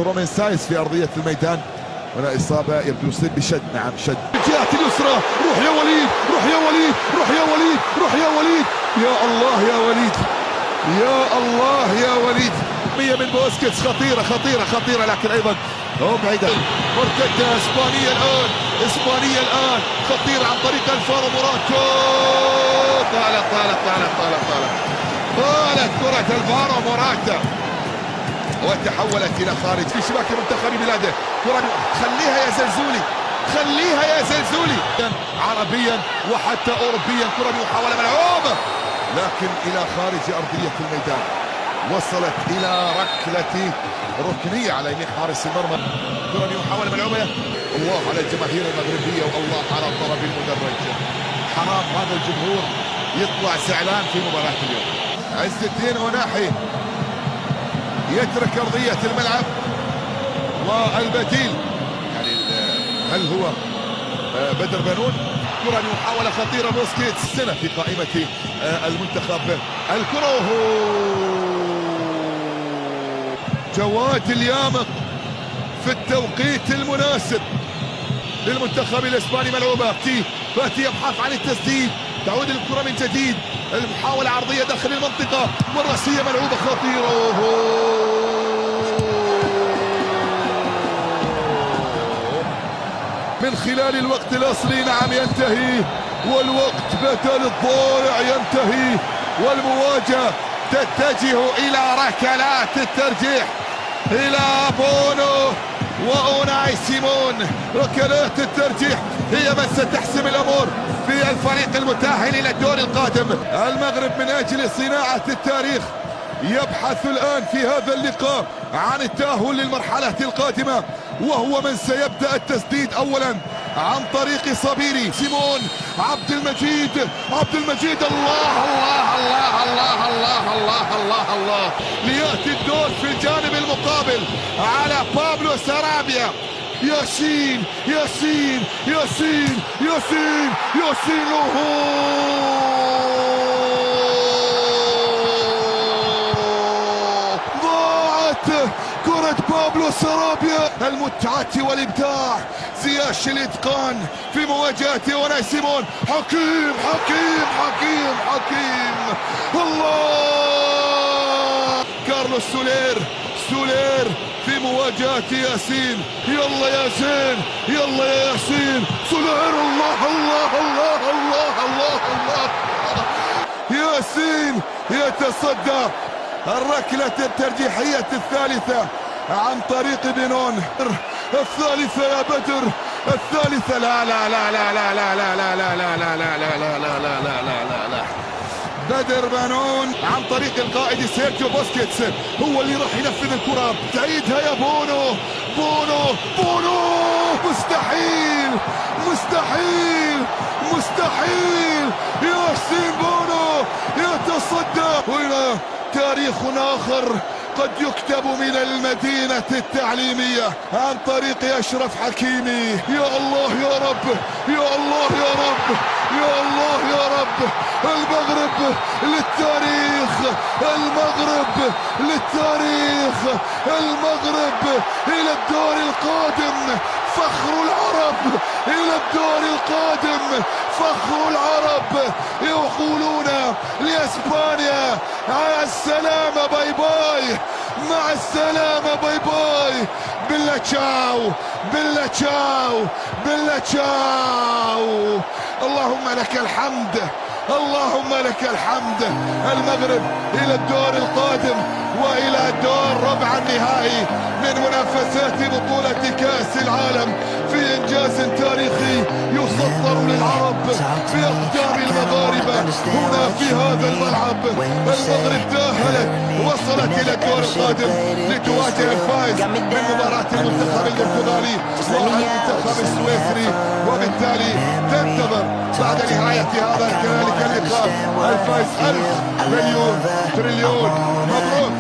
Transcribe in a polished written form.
رومين سايس في ارضيه الميدان. هنا اصابه يبدو يصيب بشد. نعم شد الجهه اليسرى. روح يا وليد، روح يا وليد، روح يا وليد، روح يا وليد. يا الله يا وليد، يا الله يا وليد. مية من بوسكيتس. خطيره خطيره خطيره، لكن ايضا بعيده. مرتده اسبانيه الان، اسبانيه الان خطيره عن طريق الفارو موراتا. طالت طالت طالت طالت طالت طالت كره الفارو موراتا وتحولت الى خارج في شباك منتخب بلاده. كرة خليها يا زلزولي، خليها يا زلزولي. عربيا وحتى اوروبيا كرة محاولة ملعوبة لكن الى خارج ارضية الميدان. وصلت الى ركنية على يمين حارس المرمى. كرة محاولة ملعوبة. الله على الجماهير المغربية والله على الضرب المدرج. حرام هذا الجمهور يطلع زعلان في مباراة اليوم. عز الدين وناحي يترك ارضيه الملعب والبديل يعني هل هو بدر بنون؟ كرة محاولة خطيرة. بوسكيتس سنة في قائمة المنتخب. الكرة جواد اليامق في التوقيت المناسب للمنتخب الاسباني. ملعوبة فاتي يبحث عن التسديد. تعود الكرة من جديد. المحاولة عرضية داخل المنطقة والرأسية ملعوبة خطيرة. من خلال الوقت الأصلي. نعم ينتهي والوقت بدل الضائع ينتهي والمواجهة تتجه إلى ركلات الترجيح إلى بونو وأوناي سيمون. ركلات الترجيح هي من ستحسم الأمور في الفريق المتأهل إلى الدور القادم. المغرب من أجل صناعة التاريخ يبحث الآن في هذا اللقاء عن التأهل للمرحلة القادمة، وهو من سيبدأ التسديد أولا عن طريق صبيري. سيمون، عبد المجيد، عبد المجيد. الله الله الله الله الله الله الله الله. ليأتي الدور في الجانب المقابل على بابلو سارابيا. ياسين ياسين ياسين ياسين ياسين. ضاعت كرة بابلو سارابيا. المتعة والإبداع، زياش الإتقان في مواجهة وناي سيمون. حكيم حكيم حكيم حكيم. الله. كارلوس سولير في مواجهة ياسين. يلا يا زين، يلا يا ياسين. سولير. الله الله الله الله الله الله. ياسين يتصدى الركلة الترجيحية الثالثة عن طريق بنون. الثالثة يا بدر، الثالثة. لا لا لا لا لا لا لا لا لا لا لا لا لا لا لا لا لا لا لا. بدر بنون عن طريق القائد سيرجيو بوسكيتس هو اللي راح ينفذ الكرة. تعيدها يا بونو. بونو. مستحيل مستحيل مستحيل. ياسين بونو يتصدى. هنا تاريخ آخر قد يكتب من المدينة التعليمية عن طريق أشرف حكيمي. يا الله يا رب، يا الله يا رب، يا الله يا رب. المغرب للتاريخ، المغرب للتاريخ، المغرب إلى الدور القادم. فخر العرب إلى الدور القادم، فخر العرب. يقولون لإسبانيا مع السلامة باي باي، مع السلامة باي باي. بلا تشاو بلا تشاو بلا تشاو. اللهم لك الحمد، اللهم لك الحمد. المغرب إلى الدور القادم وإلى الدور ربع النهائي من منافسات بطولة كأس العالم في إنجاز تاريخي يسطر للعرب في أقدام المغاربة هنا في هذا الملعب. المغرب تأهلت، وصلت إلى الدور القادم لتواجه الفائز من مباراة المنتخب البرتغالي والمنتخب السويسري، وبالتالي تنتظر بعد نهاية هذا كذلك اللقاء الفائز 1000 مليون تريليون. مبروك.